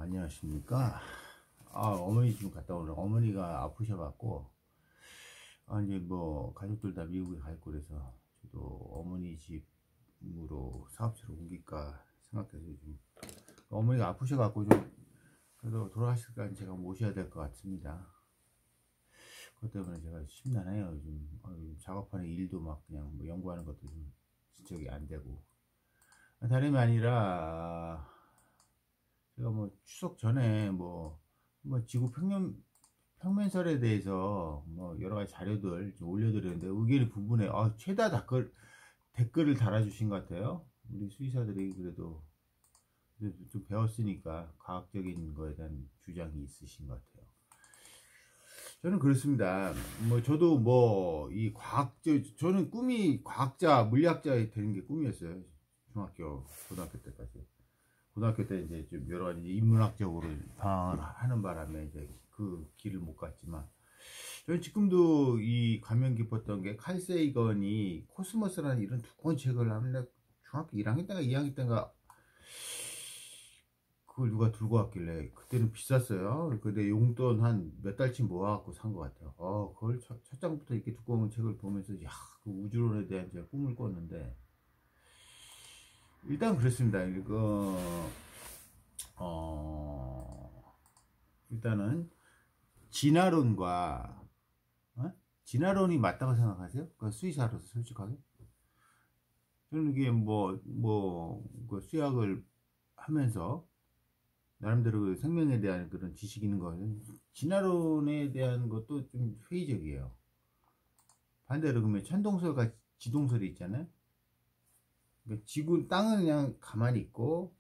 안녕하십니까. 어머니 집 갔다 오려고. 어머니가 아프셔갖고, 이제 뭐, 가족들 다 미국에 가 있고 그래서, 저도 어머니 집으로 사업체로 옮길까 생각해서 좀, 어머니가 아프셔갖고 좀, 그래도 돌아가실까 제가 모셔야 될 것 같습니다. 그것 때문에 제가 심란해요. 요즘, 작업하는 일도 막 그냥 뭐 연구하는 것도 좀 진척이 안 되고. 다름이 아니라, 제가 뭐 추석 전에 뭐 지구 평면설에 대해서 뭐 여러 가지 자료들 좀 올려드렸는데 의견이 분분해. 최다 댓글을 달아주신 것 같아요. 우리 수의사들이 그래도 좀 배웠으니까 과학적인 거에 대한 주장이 있으신 것 같아요. 저는 그렇습니다. 뭐 저도 뭐 이 저는 꿈이 과학자, 물리학자 되는 게 꿈이었어요. 고등학교 때까지. 고등학교 때 이제 좀 여러 가지 인문학적으로 방황을 하는 바람에 이제 그 길을 못 갔지만, 저는 지금도 이 감명 깊었던 게 칼 세이건이 코스모스라는 이런 두꺼운 책을 하는데 중학교 1학년 때인가 2학년 때인가 그걸 누가 들고 왔길래, 그때는 비쌌어요. 근데 용돈 한 몇 달치 모아갖고 산 것 같아요. 그걸 첫 장부터 이렇게 두꺼운 책을 보면서 그 우주론에 대한 제가 꿈을 꿨는데, 일단 그렇습니다. 일단은 진화론과 진화론이 맞다고 생각하세요? 그 수의사로서 솔직하게 저는 이게 그 수학을 하면서 나름대로 그 생명에 대한 그런 지식이 있는 거는, 진화론에 대한 것도 좀 회의적이에요. 반대로 그러면 천동설과 지동설이 있잖아요. 그러니까 땅은 그냥 가만히 있고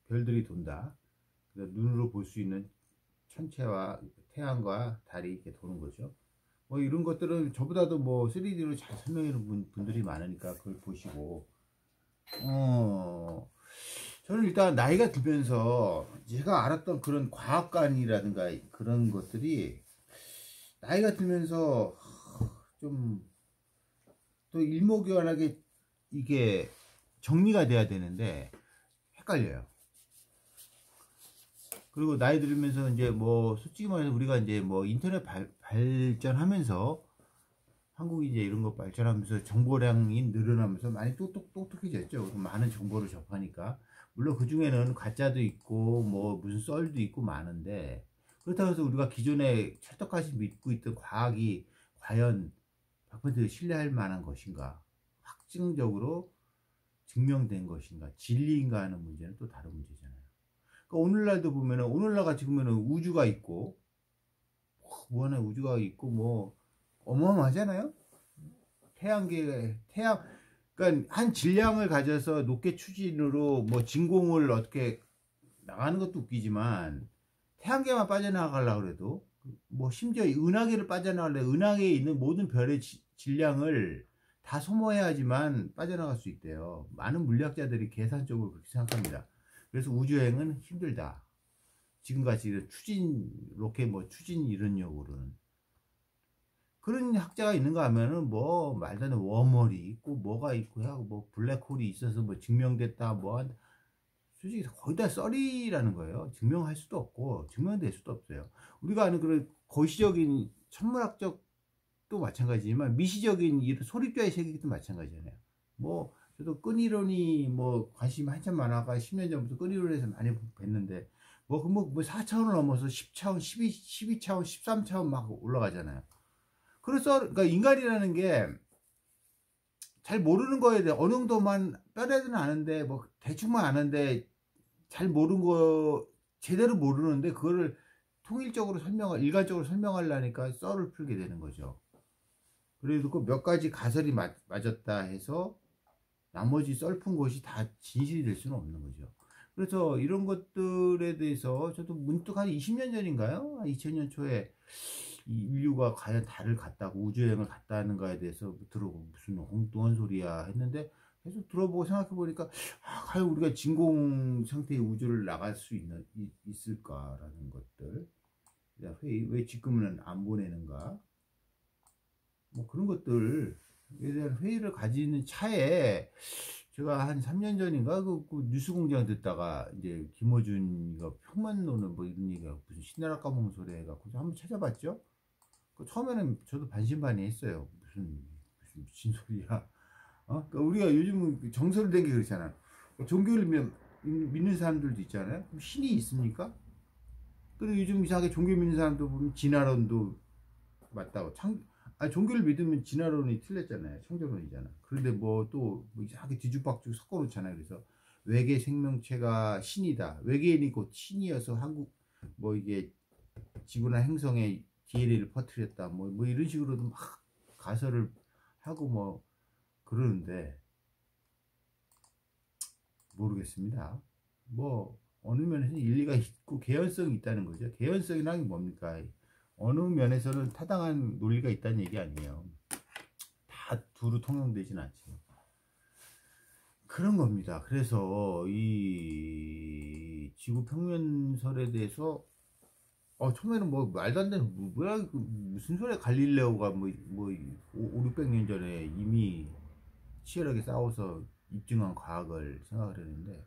별들이 돈다. 눈으로 볼 수 있는 천체와 태양과 달이 이렇게 도는 거죠. 뭐 이런 것들은 저보다도 뭐 3D로 잘 설명해 놓은 분들이 많으니까 그걸 보시고, 저는 일단 나이가 들면서 제가 알았던 그런 과학관이라든가 그런 것들이 나이가 들면서 좀 또 일목요연하게 이게 정리가 돼야 되는데 헷갈려요. 그리고 나이 들면서 이제 뭐 솔직히 말해서 우리가 이제 뭐 인터넷 발전하면서, 한국이 이제 이런 거 발전하면서 정보량이 늘어나면서 많이 똑똑해졌죠. 많은 정보를 접하니까. 물론 그 중에는 가짜도 있고 뭐 무슨 썰도 있고 많은데, 그렇다고 해서 우리가 기존에 찰떡같이 믿고 있던 과학이 과연 100% 신뢰할 만한 것인가, 확증적으로 증명된 것인가, 진리인가 하는 문제는 또 다른 문제잖아요. 그러니까 오늘날도 보면은, 오늘날 같이 보면은 우주가 있고, 무한한 우주가 있고 뭐 어마어마하잖아요. 그러니까 한 질량을 가져서 높게 추진으로 뭐 진공을 어떻게 나가는 것도 웃기지만, 태양계만 빠져나가려고 해도 뭐 심지어 은하계를 빠져나가려면 은하계에 있는 모든 별의 질량을 다 소모해야지만 빠져나갈 수 있대요. 많은 물리학자들이 계산적으로 그렇게 생각합니다. 그래서 우주여행은 힘들다. 지금같이 로켓 추진 이런 용으로는. 그런 학자가 있는가 하면은 뭐 말도 안 되는 웜홀이 있고 뭐가 있고 하고 뭐 블랙홀이 있어서 뭐 증명됐다 솔직히 거의 다 썰이라는 거예요. 증명할 수도 없고 증명될 수도 없어요. 우리가 아는 그런 거시적인 천문학적도 마찬가지지만 미시적인 소립자의 세계도 마찬가지잖아요. 뭐 저도 끈이론이 뭐 관심이 한참 많아가 10년 전부터 끈이론에서 많이 뵀는데 뭐 4차원을 넘어서 10차원, 12차원, 13차원 막 올라가잖아요. 그러니까 인간이라는 게 잘 모르는 거에 대해 어느 정도만 뼈대는 아는데 뭐 대충만 아는데, 잘 모르는 거 제대로 모르는데 그거를 일관적으로 설명하려니까 썰을 풀게 되는 거죠. 그래도 그 몇 가지 가설이 맞았다 해서 나머지 썰픈 것이 다 진실이 될 수는 없는 거죠. 그래서 이런 것들에 대해서 저도 문득 한 20년 전인가요? 2000년 초에 인류가 과연 달을 갔다고 우주여행을 갔다는가에 대해서 들어보고 무슨 엉뚱한 소리야 했는데, 계속 들어보고 생각해 보니까 과연 우리가 진공 상태의 우주를 나갈 수 있을까라는 것들, 왜 지금은 안 보내는가, 뭐 그런 것들에 대한 회의를 가지는 차에 제가 한 3년 전인가 그 뉴스공장 듣다가 이제 김어준이가 평만도는 뭐 이런 얘기가 무슨 신나라 까먹은 소리 해갖고 한번 찾아봤죠. 그 처음에는 저도 반신반의했어요. 무슨 미친 소리야. 그러니까 우리가 요즘은 정설된 게 그렇잖아. 종교를 믿는 사람들도 있잖아요. 그럼 신이 있습니까? 그리고 요즘 이상하게 종교 믿는 사람도 보면 진화론도 맞다고. 종교를 믿으면 진화론이 틀렸잖아요. 창조론이잖아. 그런데 뭐 또 뭐 이상하게 뒤죽박죽 섞어놓잖아요. 그래서 외계 생명체가 신이다. 외계인이 곧 신이어서 한국 뭐 이게 지구나 행성에 DNA를 퍼뜨렸다. 뭐 이런 식으로도 막 가설을 하고 뭐 그러는데 모르겠습니다. 뭐 어느 면에서는 일리가 있고 개연성이 있다는 거죠. 개연성이라는 게 뭡니까? 어느 면에서는 타당한 논리가 있다는 얘기 아니에요. 다 두루 통용되진 않죠. 그런 겁니다. 그래서 이 지구 평면설에 대해서 처음에는 뭐 말도 안 되는 뭐야 무슨 소리야 갈릴레오가 뭐 5, 600년 전에 이미 치열하게 싸워서 입증한 과학을 생각을 했는데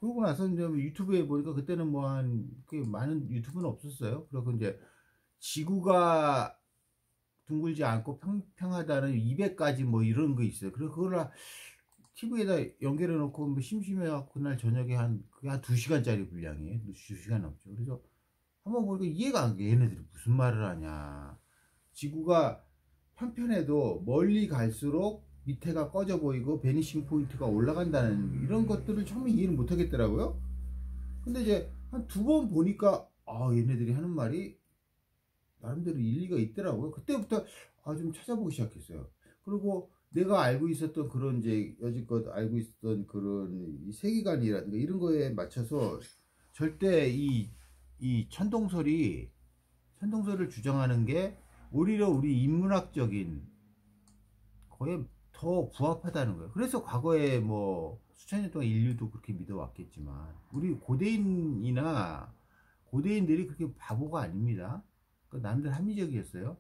그러고 나서 이제 유튜브에 보니까 그때는 뭐 한 많은 유튜브는 없었어요. 그리고 이제 지구가 둥글지 않고 평평하다는 200가지 뭐 이런 거 있어요. 그래서 그걸 TV에다 연결해 놓고 뭐 심심해갖고 그날 저녁에 그게 한 2시간짜리 분량이에요. 2시간 넘죠. 그래서 한번 보니까 이해가 안 돼. 얘네들이 무슨 말을 하냐. 지구가 편편해도 멀리 갈수록 밑에가 꺼져 보이고 베니싱 포인트가 올라간다는 이런 것들을 처음에 이해를 못 하겠더라고요. 근데 이제 한 2번 보니까 얘네들이 하는 말이 나름대로 일리가 있더라고요. 그때부터 좀 찾아보기 시작했어요. 그리고 내가 알고 있었던 그런 이제 여지껏 알고 있었던 그런 이 세계관이라든가 이런 거에 맞춰서 절대 이 천동설을 주장하는 게 오히려 우리 인문학적인 거에 더 부합하다는 거예요. 그래서 과거에 뭐 수천 년 동안 인류도 그렇게 믿어왔겠지만 우리 고대인들이 그렇게 바보가 아닙니다. 그러니까 남들 합리적이었어요.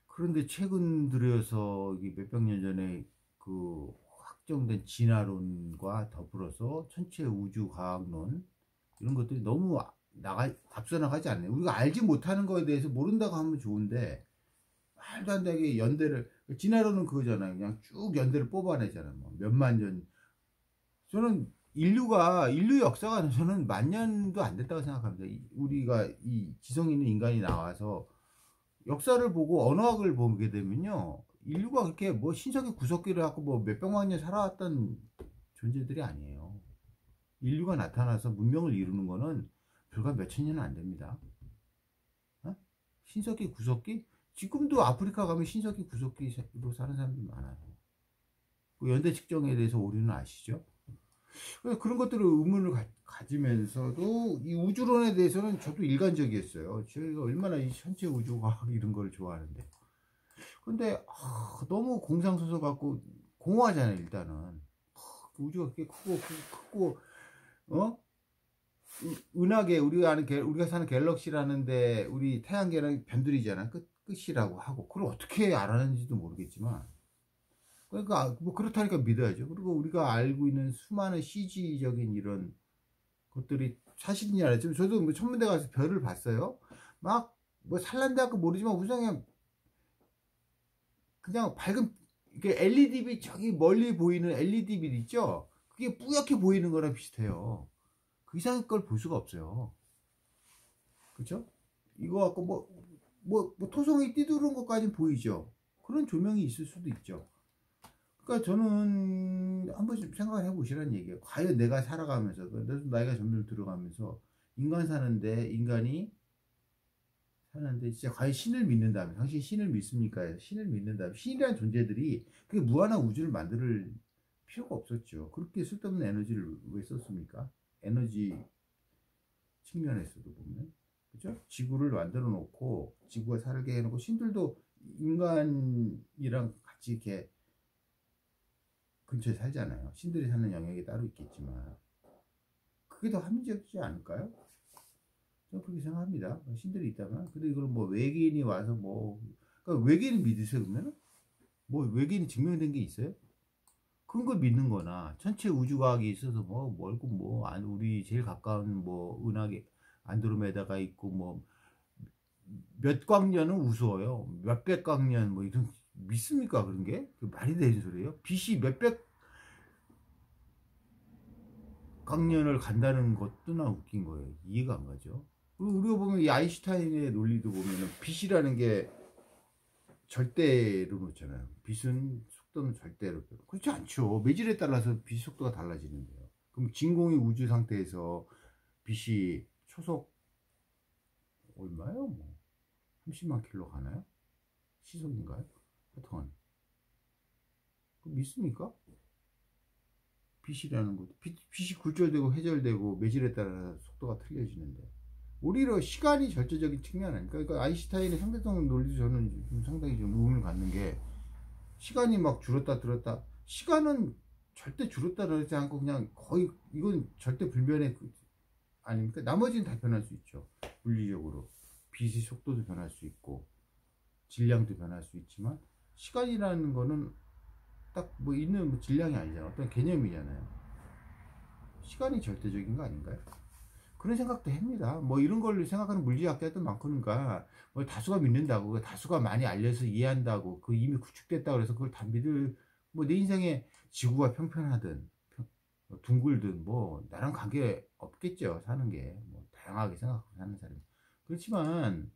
그런데 최근 들여서 몇백 년 전에 그 확정된 진화론과 더불어서 전체 우주 과학론 이런 것들이 너무 앞서 나가지 않네요. 우리가 알지 못하는 거에 대해서 모른다고 하면 좋은데 말도 안 되게 연대를 진화론은 그거잖아요. 그냥 쭉 연대를 뽑아내잖아요. 뭐 몇만 년. 저는 인류 역사가 저는 10,000년도 안 됐다고 생각합니다. 우리가 이 지성 있는 인간이 나와서 역사를 보고 언어학을 보게 되면요. 인류가 그렇게 뭐 신석기 구석기를 갖고 뭐 몇백만 년 살아왔던 존재들이 아니에요. 인류가 나타나서 문명을 이루는 거는 불과 몇천 년은 안 됩니다. 신석기 구석기? 지금도 아프리카 가면 신석기 구석기로 사는 사람들이 많아요. 그 연대 측정에 대해서 오류는 아시죠? 그런 것들을 의문을 가지면서도 이 우주론에 대해서는 저도 일관적이었어요. 저희가 얼마나 이 전체 우주과학 이런 걸 좋아하는데. 근데 너무 공상소설 갖고 공허하잖아요. 일단은 우주가 그렇게 크고 은하계 우리가 사는 갤럭시라는데 우리 태양계랑 변두리잖아. 끝이라고 하고 그걸 어떻게 알았는지도 모르겠지만 그러니까 뭐 그렇다니까 믿어야죠. 그리고 우리가 알고 있는 수많은 CG적인 이런 것들이 사실이냐 알았죠. 저도 뭐 천문대 가서 별을 봤어요. 막 뭐 산란대학교 모르지만 우선 그냥 밝은 이게 LED빛 저기 멀리 보이는 LED빛 있죠. 그게 뿌옇게 보이는 거랑 비슷해요. 그 이상의 걸 볼 수가 없어요. 그렇죠? 이거 갖고 뭐 토성이 띠두른 것까지는 보이죠. 그런 조명이 있을 수도 있죠. 그러니까 저는 한번 생각을 해보시라는 얘기예요. 과연 내가 살아가면서 나이가 점점 들어가면서 인간이 사는데 진짜 과연 신을 믿는다면 당신 신을 믿습니까? 신을 믿는다면 신이라는 존재들이 그게 무한한 우주를 만들 필요가 없었죠. 그렇게 쓸데없는 에너지를 왜 썼습니까? 에너지 측면에서도 보면 그죠? 지구를 만들어 놓고 지구가 살게 해놓고 신들도 인간이랑 같이 이렇게 근처에 살잖아요. 신들이 사는 영역이 따로 있겠지만 그게 더 합리적이지 않을까요? 저는 그렇게 생각합니다. 신들이 있다면. 근데 이걸 뭐 외계인이 와서 그러니까 외계인 믿으세요 그러면? 뭐 외계인이 증명된 게 있어요? 그런 걸 믿는 거나 전체 우주과학이 있어서 뭐 멀고 뭐 우리 제일 가까운 뭐 은하계 안드로메다가 있고 뭐 몇 광년은 우스워요. 몇백 광년 뭐 이런 믿습니까 그런 게? 말이 되는 소리예요? 빛이 몇백 광년을 간다는 것도 나 웃긴 거예요. 이해가 안 가죠. 그리고 우리가 보면 이 아인슈타인의 논리도 보면은 빛이라는 게 절대로 놓잖아요. 빛은 속도는 절대로. 그렇지 않죠. 매질에 따라서 빛 속도가 달라지는데요. 그럼 진공이 우주 상태에서 빛이 초속 얼마요? 뭐 30만 킬로 가나요? 시속인가요? 하여튼 믿습니까? 빛이라는 것도 빛이 굴절되고 회절되고 매질에 따라 속도가 틀려지는데 오히려 시간이 절대적인 측면 아닙니까? 그러니까 아인슈타인의 상대성 논리도 저는 좀 상당히 좀 의문을 갖는 게 시간이 막 줄었다 들었다 시간은 절대 줄었다 그러지 않고 그냥 거의 이건 절대 불변의 아닙니까? 나머지는 다 변할 수 있죠. 물리적으로 빛의 속도도 변할 수 있고 질량도 변할 수 있지만 시간이라는 거는 딱 뭐 있는 뭐 질량이 아니잖아요. 어떤 개념이잖아요. 시간이 절대적인 거 아닌가요? 그런 생각도 합니다. 뭐 이런 걸 생각하는 물리학자도 많으니까 뭐 다수가 믿는다고 다수가 많이 알려서 이해한다고 그 이미 구축됐다고 해서 그걸 다 믿을 뭐 내 인생에 지구가 평평하든 둥글든 뭐 나랑 관계 없겠죠. 사는 게 뭐 다양하게 생각하고 사는 사람 그렇지만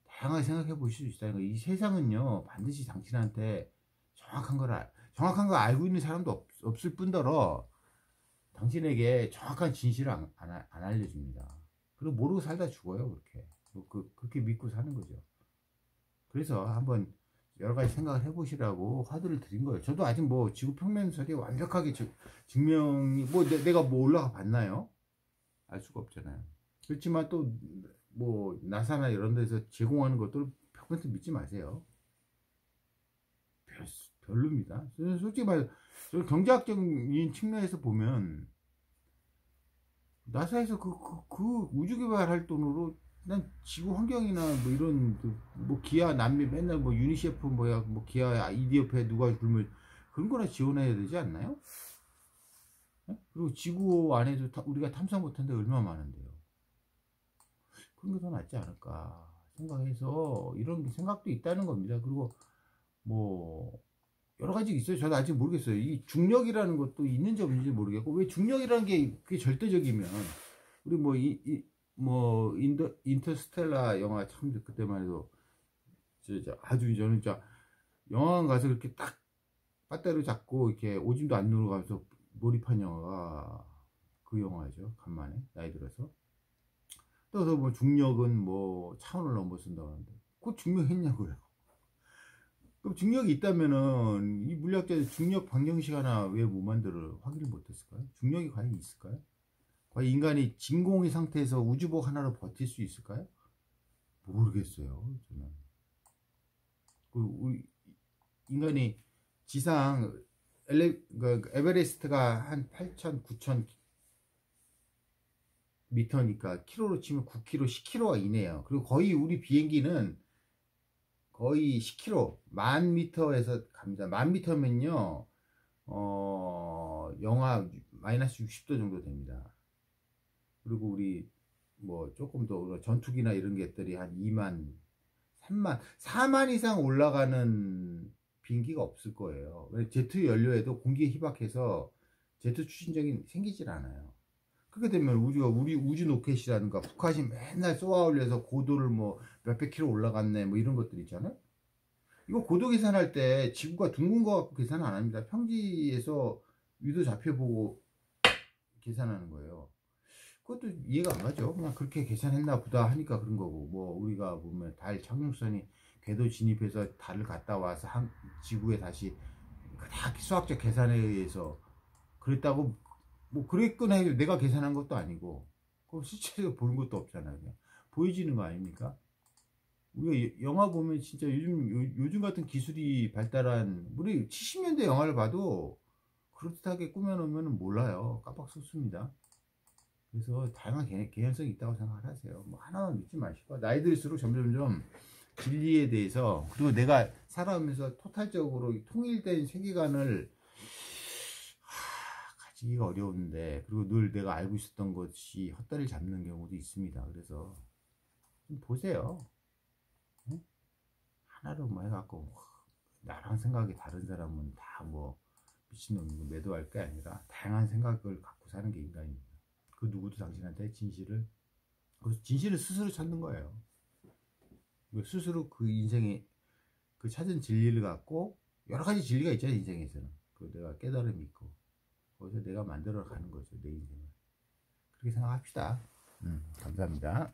다양하게 생각해 보실 수 있다는 거. 이 세상은요 반드시 당신한테 정확한 걸 알고 있는 사람도 없을 뿐더러 당신에게 정확한 진실을 안 알려줍니다. 그리고 모르고 살다 죽어요. 그렇게 그렇게 믿고 사는 거죠. 그래서 한번 여러 가지 생각을 해보시라고 화두를 드린 거예요. 저도 아직 뭐 지구 평면설이 완벽하게 증명이 뭐 내가 뭐 올라가 봤나요? 알 수가 없잖아요. 그렇지만 또 뭐 나사나 이런 데서 제공하는 것들 100% 믿지 마세요. 별로입니다. 솔직히 말해 경제학적인 측면에서 보면 나사에서 그 우주개발 활동으로 난 지구 환경이나 뭐 이런 뭐 기아 남미 맨날 뭐 유니세프 뭐야 뭐 기아 이디오페 누가 굶을 그런 거나 지원해야 되지 않나요? 그리고 지구 안에도 우리가 탐사 못한 데 얼마나 많은데요. 그런 게 더 낫지 않을까 생각해서 이런 생각도 있다는 겁니다. 그리고 뭐 여러 가지 있어요. 저도 아직 모르겠어요. 이 중력이라는 것도 있는지 없는지 모르겠고 왜 중력이라는 게 그게 절대적이면 우리 뭐 인터스텔라 영화 참 그때만 해도 아주 저는 진짜 영화관 가서 그렇게 딱 빠따로 잡고 이렇게 오줌도 안 누르고 가면서 몰입한 영화가 그 영화죠. 간만에 나이 들어서 또 뭐 중력은 뭐 차원을 넘어선다고 하는데 그 중력했냐고요. 그럼 중력이 있다면은 이 물리학자들 중력 방정식 하나 왜 못 만들어 확인을 못했을까요? 중력이 과연 있을까요? 과연 인간이 진공의 상태에서 우주복 하나로 버틸 수 있을까요? 모르겠어요. 저는 우리 인간이 지상 에베레스트가 한 8,000, 9,000 미터니까 킬로로 치면 9km, 10km가 이내요. 그리고 거의 우리 비행기는 거의 10km, 10,000m에서 갑니다. 10,000m면요, 영하 마이너스 60도 정도 됩니다. 그리고 우리 뭐 조금 더 전투기나 이런 것들이 한 2만, 3만, 4만 이상 올라가는 비행기가 없을 거예요. 제트 연료에도 공기에 희박해서 제트 추진력이 생기질 않아요. 그렇게 되면 우리 우주 로켓이라든가 북한이 맨날 쏘아 올려서 고도를 뭐 몇백 킬로 올라갔네 뭐 이런 것들 있잖아요. 이거 고도 계산할 때 지구가 둥근 거 갖고 계산 안 합니다. 평지에서 위도 좌표 보고 계산하는 거예요. 그것도 이해가 안 가죠. 그냥 그렇게 계산했나 보다 하니까 그런 거고 뭐 우리가 보면 달 착륙선이 궤도 진입해서 달을 갔다 와서 지구에 다시 다 수학적 계산에 의해서 그랬다고 뭐 그랬거나 해도 내가 계산한 것도 아니고 그럼 실제로 보는 것도 없잖아요. 그냥 보여지는 거 아닙니까? 우리가 영화 보면 진짜 요즘 같은 기술이 발달한 우리 70년대 영화를 봐도 그렇듯하게 꾸며놓으면 몰라요. 깜빡 속습니다. 그래서 다양한 개연성이 있다고 생각을 하세요. 뭐 하나만 믿지 마시고 나이 들수록 점점 진리에 대해서 그리고 내가 살아오면서 토탈적으로 통일된 세계관을 가지기가 어려운데, 그리고 늘 내가 알고 있었던 것이 헛다리를 잡는 경우도 있습니다. 그래서 좀 보세요. 응? 하나로 뭐 해갖고 나랑 생각이 다른 사람은 다 뭐 미친놈이고 매도할 게 아니라 다양한 생각을 갖고 사는 게 인간입니다. 그 누구도 당신한테 진실을 스스로 찾는 거예요. 스스로 그 인생에 그 찾은 진리를 갖고, 여러 가지 진리가 있잖아요, 인생에서는. 그 내가 깨달음이 있고, 거기서 내가 만들어 가는 거죠, 내 인생을. 그렇게 생각합시다. 감사합니다.